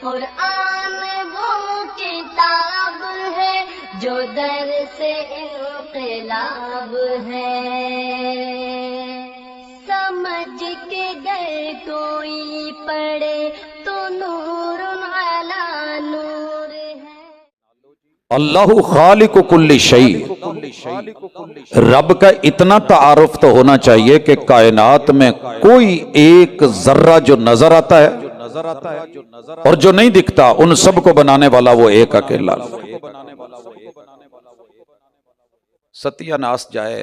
कुरान वो किताब है जो दर से इनकलाब है। समझ के गए कोई पढ़े तो नूरुन अला नूर है। अल्लाहु खालिकु कुल्ली शई, रब का इतना तारुफ तो होना चाहिए कि कायनात में कोई एक जर्रा जो नजर आता है और जो नहीं दिखता, उन सब को बनाने वाला वो एक अकेला। सत्यानाश जाए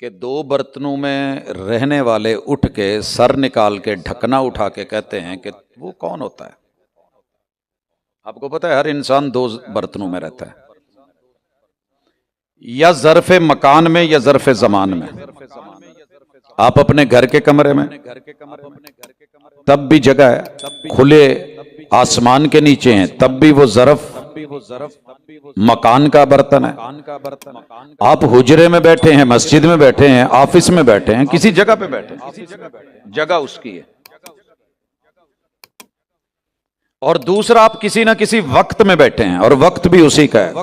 कि दो बर्तनों में रहने वाले उठ के सर निकाल के ढकना उठा के कहते हैं कि वो कौन होता है। आपको पता है हर इंसान दो बर्तनों में रहता है, या ज़र्फ़े मकान में या ज़र्फ़े ज़मान में। आप अपने घर के कमरे में तब भी जगह है, खुले आसमान के नीचे हैं तब भी वो ज़र्फ़ मकान का बर्तन है। आप हुजरे में बैठे हैं, मस्जिद में बैठे हैं, ऑफिस में बैठे हैं, किसी जगह पे बैठे हैं, जगह उसकी है। और दूसरा, आप किसी ना किसी वक्त में बैठे हैं और वक्त भी उसी का है।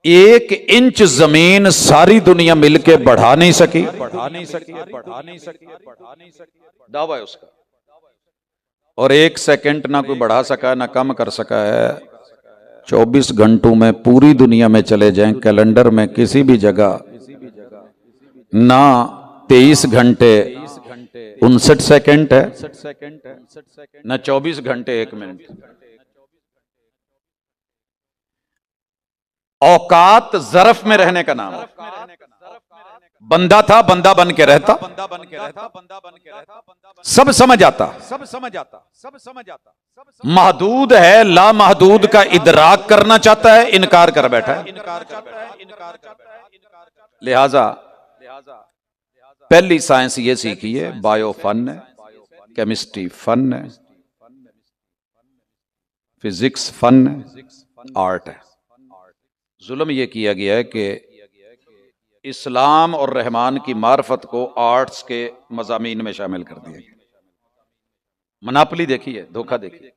एक इंच जमीन सारी दुनिया मिलके बढ़ा नहीं सकी, दावा है उसका। और एक सेकंड ना कोई बढ़ा सका ना कम कर सका है। 24 घंटों में पूरी दुनिया में चले जाएं, कैलेंडर में किसी भी जगह ना 23 घंटे 59 सेकंड है ना 24 घंटे 1 मिनट। औकात ज़र्फ में रहने का नाम है। बंदा था, बंदा बन के रहता, सब समझ आता। महदूद है, ला महदूद का इदराक करना चाहता है, इनकार कर बैठा है। लिहाजा पहली साइंस ये सीखी है, बायो फन है, केमिस्ट्री फन है, फिजिक्स फन है, आर्ट है। जुल्म ये किया गया है कि इस्लाम और रहमान की मार्फत को आर्ट्स के मज़ामीन में शामिल कर दिया गया। मनापली देखिए, धोखा देखिए।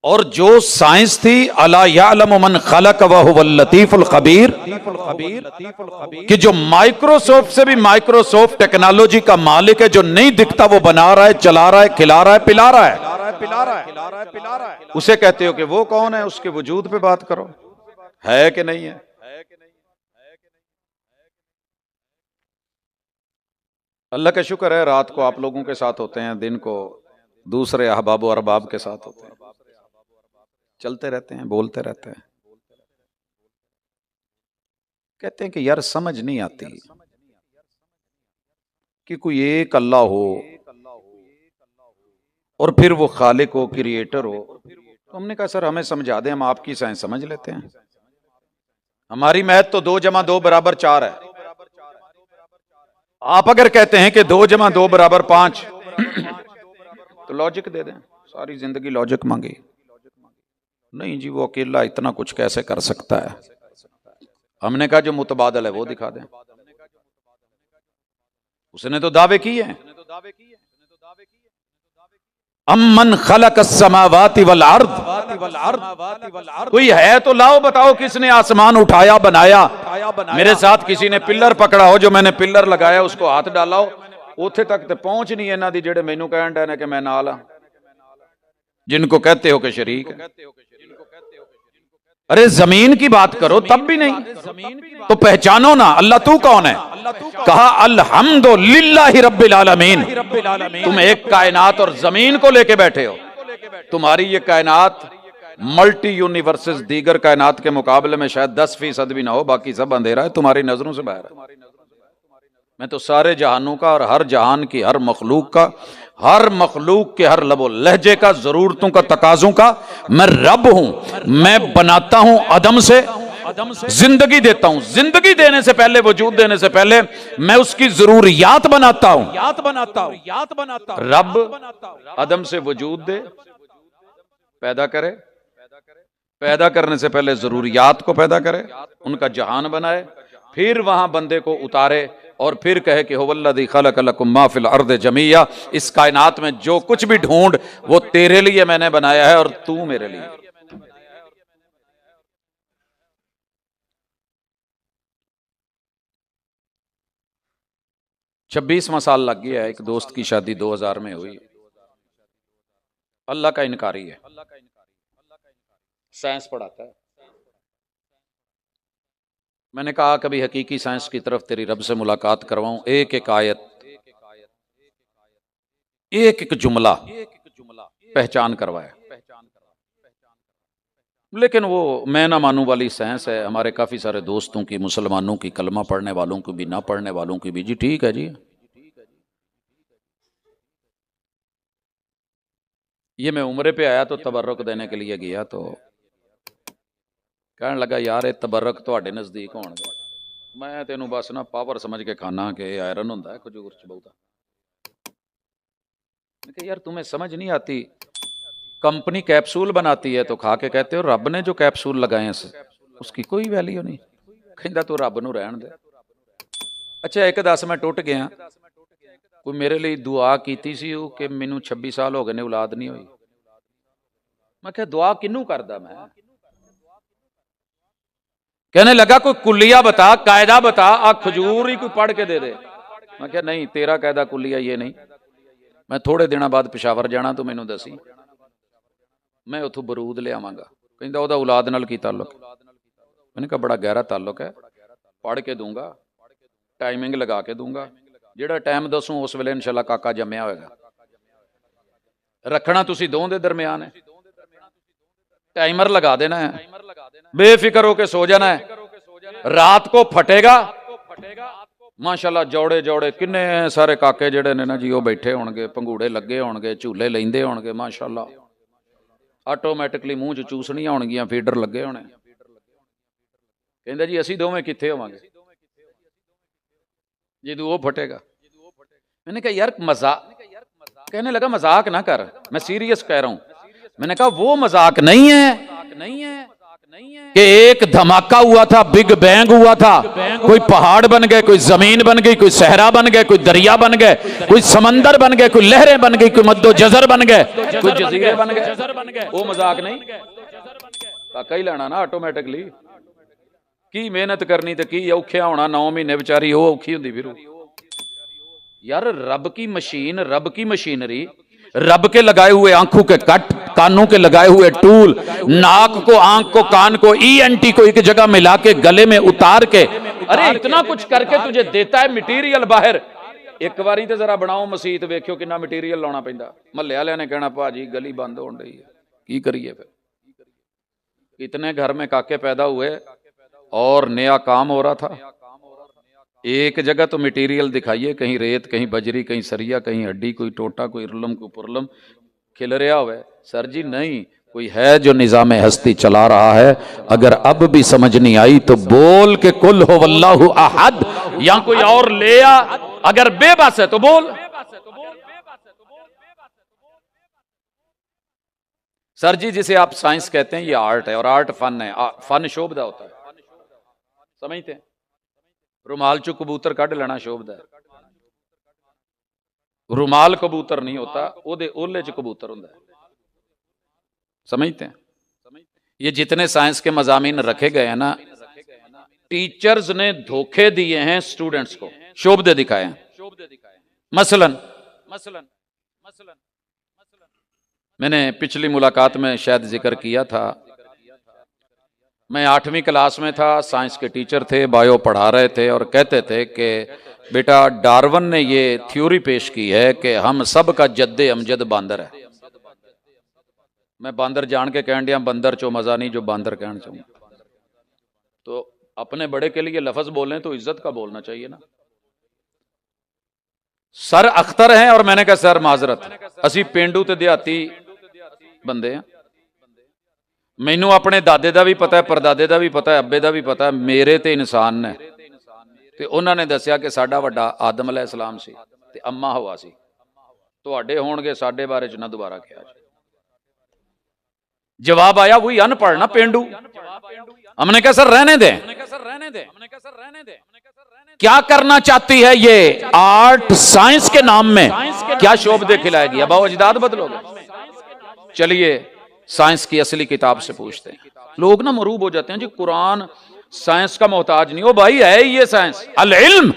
और जो साइंस थी, अला यालमु मन खलक व हुवल लतीफुल खबीर, कि जो माइक्रोसॉफ्ट से भी माइक्रोसॉफ्ट टेक्नोलॉजी का मालिक है, जो नहीं दिखता वो बना रहा है, चला रहा है, खिला रहा है, पिला रहा है, उसे कहते हो कि वो कौन है? उसके वजूद पे बात करो, है कि नहीं है। अल्लाह का शुक्र है, रात को आप लोगों के साथ होते हैं, दिन को दूसरे अहबाब और अरबाब के साथ होते हैं, चलते रहते हैं, बोलते रहते हैं। कहते हैं कि यार समझ नहीं आती कि कोई एक अल्लाह हो और फिर वो खालिक हो, क्रिएटर हो। तो हमने कहा सर हमें समझा दें, हम आपकी साइंस समझ लेते हैं। हमारी मैथ तो 2 + 2 = 4 है। आप अगर कहते हैं कि 2 + 2 = 5 तो लॉजिक दे दें। सारी जिंदगी लॉजिक मांगी, नहीं जी वो अकेला इतना कुछ कैसे कर सकता है। हमने कहा जो मुतबादल है वो दिखा दें। उसने तो दावे किए हैं, अम्मन खलक अस्समावाति वल अर्द, कोई है तो लाओ, बताओ किसने आसमान उठाया, बनाया। मेरे साथ किसी ने पिल्लर पकड़ा हो, जो मैंने पिल्लर लगाया उसको हाथ डाला हो, उथे तक तो पहुंच नहीं इन्हां दी जेड़े मैनू कहण डे ने कि मैं नाल हां, जिनको कहते हो कि शरीक है। अरे जमीन की बात करो तब भी नहीं, तो पहचानो ना अल्लाह तू कौन है। कहा अल्हम्दुलिल्लाहि रब्बिल आलमीन। तुम एक कायनात और जमीन को लेके बैठे हो। तुम्हारी ये कायनात मल्टी यूनिवर्सेस दीगर कायनात के मुकाबले में शायद 10% भी ना हो, बाकी सब अंधेरा है, तुम्हारी नजरों से बाहर है। मैं तो सारे जहानों का और हर जहान की हर मखलूक का, हर मखलूक के हर लबो लहजे का, जरूरतों का, तकाजों का मैं रब हूं। मैं बनाता हूं अदम से, जिंदगी देता हूं। जिंदगी देने से पहले, वजूद देने से पहले मैं उसकी जरूरियात बनाता हूं। रब अदम से वजूद दे, पैदा करे, पैदा करने से पहले जरूरियात को पैदा करे, उनका जहान बनाए, फिर वहां बंदे को उतारे, और फिर कहे कि हुवल्लज़ी खलक़ लकुम मा फिल अर्द जमीया, इस कायनात में जो कुछ भी ढूंढ वो तेरे लिए मैंने बनाया है और तू मेरे लिए। 26वां साल लग गया है। एक दोस्त की शादी 2000 में हुई। अल्लाह का इनकारी है, साइंस पढ़ाता है। मैंने कहा कभी हकीकी साइंस की तरफ तेरी रब से मुलाकात करवाऊं, एक एक आयत, एक एक जुमला पहचान करवाया। लेकिन वो मैं ना मानू वाली साइंस है। हमारे काफी सारे दोस्तों की, मुसलमानों की, कलमा पढ़ने वालों की भी, ना पढ़ने वालों की भी, जी ठीक है जी। ये मैं उम्रे पे आया तो तबर्रुक देने के लिए गया, तो कहने लगा यार ये तबर्रुक ਤੁਹਾਡੇ नजदीक होणगे। मैं तेनू बस ना पावर समझ के खाना कि आयरन होंदा है खजूर च बहुता। मैं कहा यार तुम्हें समझ नहीं आती, कंपनी कैप्सूल बनाती है तो खा के कहते हो रब ने जो कैप्सूल लगाए उसकी कोई वैल्यू नहीं। कहता तू रब नू रहन दे। अच्छा एक दस मैं टुट गया, कोई मेरे लिए दुआ कीती सी कि मैनू 26 साल हो गए ने औलाद नहीं हुई। मैं क्या दुआ किनू करदा मैं? कहने लगा कोई कुलिया बता, कायदा बता, आ खजूर ही कोई पढ़ के दे दे। मैं क्या नहीं तेरा कायदा कुलिया ये नहीं। मैं थोड़े दिन बाद पेशावर जाना, तू मैनू दसी, मैं उथों बरूद ले आवांगा। कहंदा ओहदा औलाद नाल की ताल्लुक? मैंने कहा बड़ा गहरा ताल्लुक है, पढ़ के दूंगा, टाइमिंग लगा के दूंगा, जेड़ा टाइम दसूं उस वेले इंशाअल्लाह काका जम्मिया होएगा। रखना तुसी दों दे दरमियान है, टाइमर लगा देना है, बेफिक्र होके सो जाना है। रात को फटेगा माशाल्लाह, जोड़े जोड़े किन्ने सारे काके जेड़े ने ना जी वो बैठे होणगे, पंगूड़े लगे होणगे, झूले लेंदे होणगे माशाल्लाह, आटोमैटिकली मूँह च चूसणियां होणगियां, फीडर लगे होने। कहंदा जी असीं दोवें कित्थे होवांगे जदों वो फटेगा। मैंने कहा यार मजाक, कहने लगा मजाक ना कर, मैं सीरियस कह रहा हूं। मैंने कहा वो मजाक नहीं है कि एक धमाका हुआ था, बिग बैंग हुआ था, कोई पहाड़ बन गए, कोई जमीन बन गई, कोई सहरा बन गए, कोई दरिया बन गए, कोई समंदर बन गए, कोई लहरें बन गई, कोई मद्दो जजर बन गए, कोई जजीरे बन गए। वो मजाक नहीं, काका ही लेना ना ऑटोमैटिकली। की मेहनत करनी तो की औखिया होना, 9 महीने बेचारी वो औखी होंदी फिर। यार रब की मशीन, रब की मशीनरी, रब के लगाए हुए आंखों के कट, कानों के लगाए हुए टूल, नाक को, आंख को, कान को, ENT को एक जगह मिला के गले में उतार के, अरे इतना कुछ करके तुझे देता है मटीरियल बाहर। एक बारी तो जरा बनाओ मसीत, वेखियो कितना मटीरियल लाना पैंदा। महल्ले वालियां ने कहना भाजी गली बंद होने रही है, की करिए फिर। इतने घर में काके पैदा हुए और नया काम हो रहा था। एक जगह तो मटेरियल दिखाइए, कहीं रेत, कहीं बजरी, कहीं सरिया, कहीं हड्डी, कोई टोटा, कोई रुलम, कोई पुरलम खिल रहा हुआ है। सर जी नहीं, कोई है जो निजाम हस्ती चला रहा है। अगर अब भी समझ नहीं आई तो बोल के कुल हो वल्लाहु अहद, या कोई और ले आ। अगर बेबस है तो बोल। सर जी जिसे आप साइंस कहते हैं ये आर्ट है, और आर्ट फन है। फन शोभदा होता है, समझते हैं? रुमाल चो कबूतर कढ़ लेना शोभदा है, रुमाल कबूतर नहीं होता, ओदे ओले च कबूतर होंदा है। समझते हैं? ये जितने साइंस के मजामीन रखे गए हैं ना, टीचर्स ने धोखे दिए हैं स्टूडेंट्स को, शोभदे दिखाए हैं। मसलन मैंने पिछली मुलाकात में शायद जिक्र किया था, मैं 8वीं क्लास में था, साइंस के टीचर थे, बायो पढ़ा रहे थे, और कहते थे कि बेटा डार्विन ने ये थ्योरी पेश की है कि हम सब का जद्दे अमजद बांदर है। मैं बांदर जान के कहन दिया, बंदर चो मजा नहीं जो बांदर कहना चाहूँ। तो अपने बड़े के लिए लफ्ज बोलें तो इज्जत का बोलना चाहिए ना। सर अख्तर हैं और मैंने कहा सर माजरत, असी पेंडू ते देहाती बंदे हैं, मैनू अपने दादे का भी पता है, परदादे का भी पता है, अब्बे का भी पता है, मेरे ते इंसान ने। ते उन्होंने दसिया कि साडा वड्डा आदम अलैहिस्सलाम सी ते अम्मा हवा सी, तुहाडे होणगे साडे बारे च ना दोबारा कहा। जवाब आया वही अनपढ़ ना पेंडू। हमने कहा सर रहने दें, क्या करना चाहती है ये आर्ट साइंस के नाम में? क्या शोभ दे खिलाएगी? अब अजदाद बदलोगे? चलिए साइंस की असली किताब से पूछते हैं। लोग ना मरूब हो जाते हैं जी, कुरान साइंस का मोहताज नहीं हो भाई, है ही ये साइंस। अल इल्म,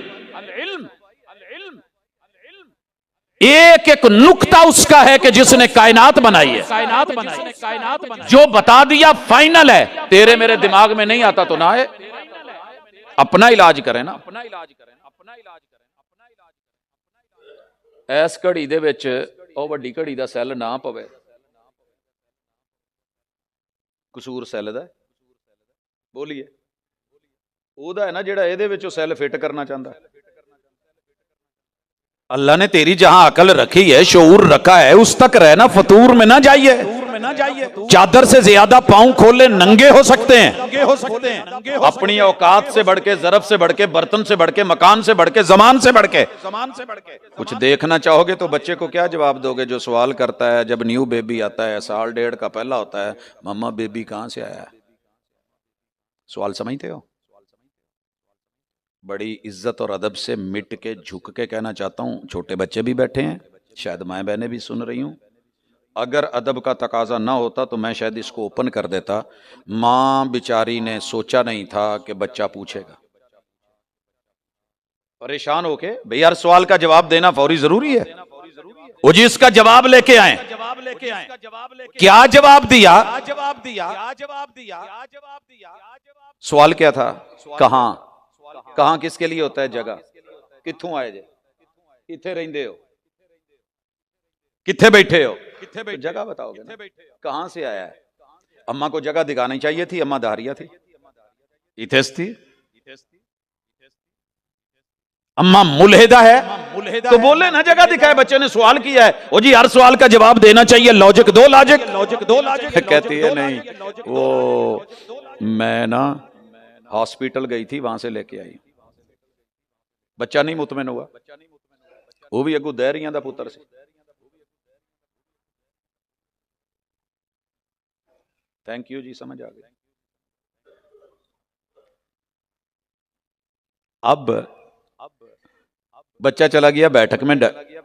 एक एक नुक्ता उसका है कि जिसने कायनात बनाई है, कायनात बनाई, जो बता दिया फाइनल है। तेरे मेरे दिमाग में नहीं आता तो ना है, अपना इलाज करें ना, अपना इलाज करें, अपना इलाज करें। इस घड़ी दे विच ਉਹ ਵੱਡੀ ਘੜੀ ਦਾ ਸੈੱਲ ਨਾ ਪਵੇ, ਕਸੂਰ ਸੈੱਲ ਦਾ ਬੋਲੀਏ ਉਹਦਾ ਹੈ ਨਾ, ਜਿਹੜਾ ਇਹਦੇ ਵਿੱਚੋਂ ਸੈੱਲ ਫਿੱਟ ਕਰਨਾ ਚਾਹੁੰਦਾ। अल्लाह ने तेरी जहां अकल रखी है, शऊर रखा है, उस तक रहना, फतूर में ना जाइए। चादर से ज्यादा पांव खोले नंगे हो सकते हैं। अपनी औकात से बढ़ के, ज़रफ़ से बढ़ के, बर्तन से बढ़ के, मकान से बढ़ के, जमान से बढ़ के कुछ देखना चाहोगे तो बच्चे को क्या जवाब दोगे जो सवाल करता है जब न्यू बेबी आता है, साल डेढ़ का पहला होता है, मम्मा बेबी कहां से आया है? सवाल समझते हो? बड़ी इज्जत और अदब से मिट के झुक के कहना चाहता हूं, छोटे बच्चे भी बैठे हैं, शायद माएँ बहनें भी सुन रही हूं, अगर अदब का तकाजा ना होता तो मैं शायद इसको ओपन कर देता। माँ बेचारी ने सोचा नहीं था कि बच्चा पूछेगा, परेशान होके भाई हर सवाल का जवाब देना फौरी जरूरी है। वो जी इसका जवाब लेके आए, क्या जवाब दिया? सवाल क्या था? कहां? कहां किसके लिए होता है? जगह। कित्थों आए जे? किथे रहिंदे हो? किथे बैठे हो? तो जगह बताओगे ना, कहां से आया है? अम्मा को जगह दिखानी चाहिए थी, अम्मा दारिया थी, इथेस थी। अम्मा मुलहिदा है तो बोले ना, जगह दिखाए। बच्चे ने सवाल किया है, ओ जी हर सवाल का जवाब देना चाहिए, लॉजिक दो, लॉजिक कहती है नहीं, वो मैं ना हॉस्पिटल गई थी, वहां से लेके आई। बच्चा नहीं मुतमिन हुआ, वो भी अगू दैरियां दा पुत्र से। थैंक यू जी, समझ आ गई। अब बच्चा चला गया बैठक में,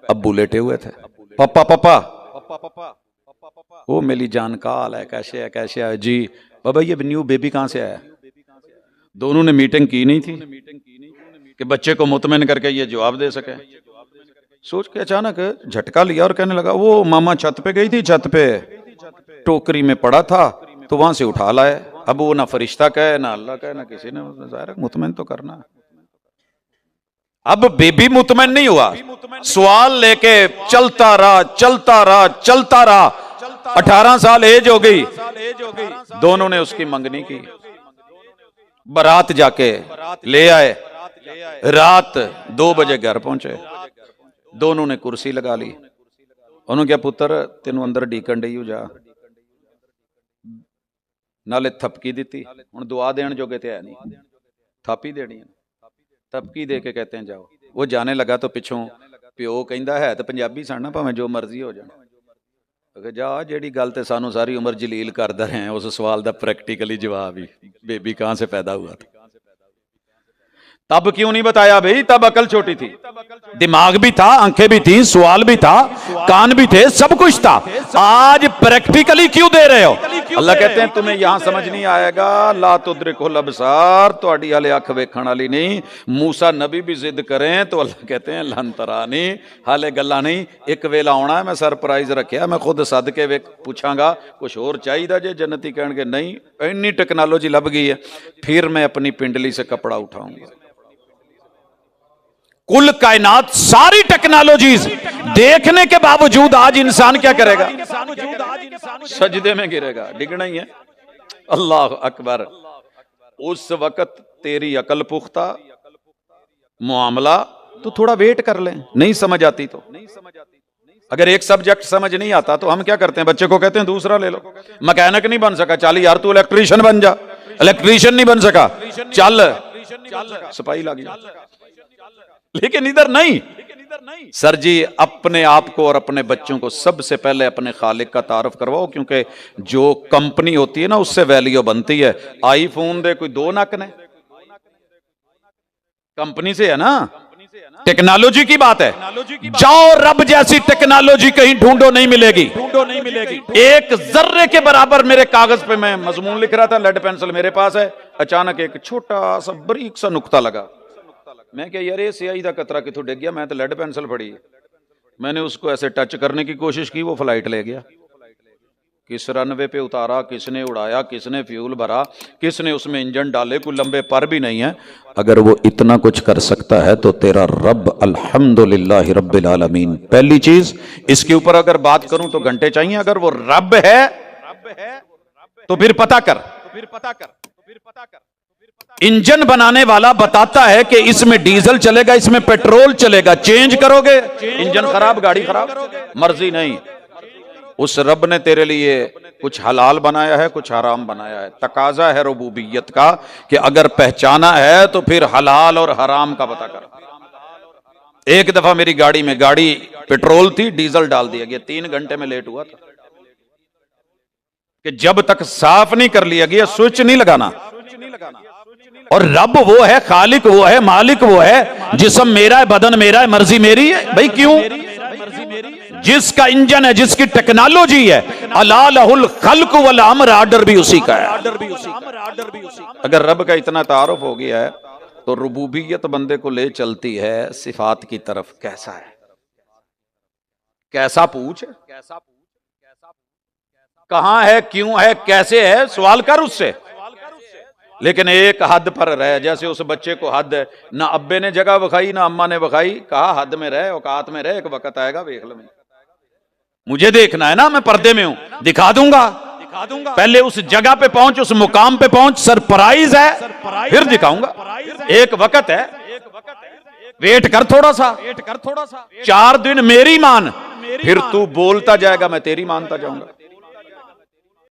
अब्बू लेटे हुए थे, पापा पापा, वो मेरी जान का हाल है, कैसे है, कैसे है जी? बाबा ये न्यू बेबी कहां से आया? दोनों ने मीटिंग की नहीं थी कि बच्चे को मुतमिन करके ये जवाब दे सके। सोच के अचानक झटका लिया और कहने लगा, वो मामा छत पे गई थी, छत पे टोकरी में पड़ा था तो वहां से उठा लाए। अब वो ना फरिश्ता कहे, ना अल्लाह कहे, ना किसी ने, जाहिर है मुतमिन तो करना। अब बेबी मुतमिन नहीं हुआ, सवाल लेके चलता रहा। 18 साल एज हो गई, दोनों ने उसकी मंगनी की, बारात जाके ले आए, रात 2 बजे घर पहुंचे, दोनों ने कुर्सी लगा ली। उन्होंने क्या पुत्र तेन अंदर डीकन डई जा, नाले थपकी दी, हुण दुआ देण जोगे ते है नहीं, थापी देनी है। थपकी दे के कहते हैं जाओ। वो जाने लगा तो पिछों प्यो कहंदा है तो पंजाबी सन, भावें जो मर्जी हो जाए, जा जेड़ी गल ते सानू सारी उम्र जलील करदा रहे, उस सवाल दा प्रैक्टिकली जवाब ही, बेबी कहां से पैदा हुआ था। तब क्यों नहीं बताया भाई? तब अकल छोटी थी, दिमाग भी था, आंखें भी थी, सवाल भी था, कान भी थे, सब कुछ था। आज प्रैक्टिकली क्यों दे रहे हो? अल्लाह कहते हैं तुम्हें यहां समझ नहीं आएगा, ला तुद्रिकुल अबसार, तुहाडी हाले अख वेखण वाली नहीं। मूसा नबी भी जिद करें तो अल्लाह कहते हैं लन तरानी, हाले गल्ला नहीं, एक वेला आना है, मैं सरप्राइज रखिया, मैं खुद सद के वे पूछांगा कुछ होर चाहिए जे? जन्नती कहणगे नहीं, इन्नी टेक्नोलॉजी लभ गई है, फिर मैं अपनी पिंडली से कपड़ा उठाऊंगा। कुल कायनात सारी टेक्नोलॉजीज देखने के बावजूद आज इंसान क्या करेगा? सजदे में गिरेगा, डिगना ही है। अल्लाह अकबर। उस वक्त तेरी अकल पुख्ता, मुआमला तो थोड़ा वेट कर लें, नहीं समझ आती तो। अगर एक सब्जेक्ट समझ नहीं आता तो हम क्या करते हैं? बच्चे को कहते हैं दूसरा ले लो। मैकेनिक नहीं बन सका, चल यार तू इलेक्ट्रीशियन बन जा। इलेक्ट्रीशियन नहीं बन सका, चल सिपाही लग जा। लेकिन इधर नहीं। सर जी अपने आप को और अपने बच्चों को सबसे पहले अपने खालिक का तारुफ करवाओ, क्योंकि जो कंपनी होती है ना उससे वैल्यू बनती है। आईफोन दे कोई 2 नक ने, कंपनी से है ना, टेक्नोलॉजी की बात है। जाओ रब जैसी टेक्नोलॉजी कहीं ढूंढो, नहीं मिलेगी। एक जर्रे के बराबर मेरे कागज पे मैं मजमून लिख रहा था, लेड पेंसिल मेरे पास है, अचानक एक छोटा सा बारीक सा नुक्ता लगा। मैं क्या यार ये स्याही का कतरा किथों डिग गया, मैं तो लेड पेंसिल फड़ी। मैंने उसको ऐसे टच करने की कोशिश की, वो फ्लाइट ले गया। किस रनवे पे उतारा, किसने उड़ाया, किसने फ्यूल भरा, किसने उसमें इंजन डाले, कोई लंबे पर भी नहीं है। अगर वो इतना कुछ कर सकता है तो तेरा रब अल्हम्दुलिल्लाह रब्बिल आलमीन। पहली चीज, इसके ऊपर अगर बात करूं तो घंटे चाहिए। अगर वो रब है तो फिर पता कर। इंजन बनाने वाला बताता है कि इसमें डीजल चलेगा, इसमें पेट्रोल चलेगा, चेंज करोगे इंजन खराब, गाड़ी खराब, मर्जी नहीं। उस रब ने तेरे लिए कुछ हलाल बनाया है, कुछ हराम बनाया है। तकाजा है रुबूबियत का कि अगर पहचाना है तो फिर हलाल और हराम का पता कर। एक दफा मेरी गाड़ी में, गाड़ी पेट्रोल थी, डीजल डाल दिया गया, 3 घंटे में लेट हुआ था कि जब तक साफ नहीं कर लिया गया स्विच नहीं लगाना। और रब वो है, खालिक वो है, मालिक वो है। जिस्म मेरा है, बदन मेरा है, मर्जी मेरी है। भाई क्यों? जिसका इंजन है, जिसकी टेक्नोलॉजी है, अला लहुल खल्क वल अम्र, आर्डर भी उसी का है। अगर रब का इतना तारुफ हो गया है तो रुबूबियत बंदे को ले चलती है सिफात की तरफ। कैसा है, कैसा पूछ, कहां है, क्यों है, कैसे है, सवाल कर उससे। लेकिन एक हद पर रह, जैसे उस बच्चे को हद है, ना अब्बे ने जगह बखाई ना अम्मा ने बखाई, कहा हद में रह, औकात में रह, एक वक्त आएगा देख लो। मुझे देखना है ना, मैं पर्दे में हूं, दिखा दूंगा। पहले उस जगह पे पहुंच, उस मुकाम पे पहुंच, सरप्राइज है, फिर दिखाऊंगा। एक वक्त है, वेट कर थोड़ा सा, 4 दिन मेरी मान, फिर तू बोलता जाएगा, मैं तेरी मानता जाऊंगा।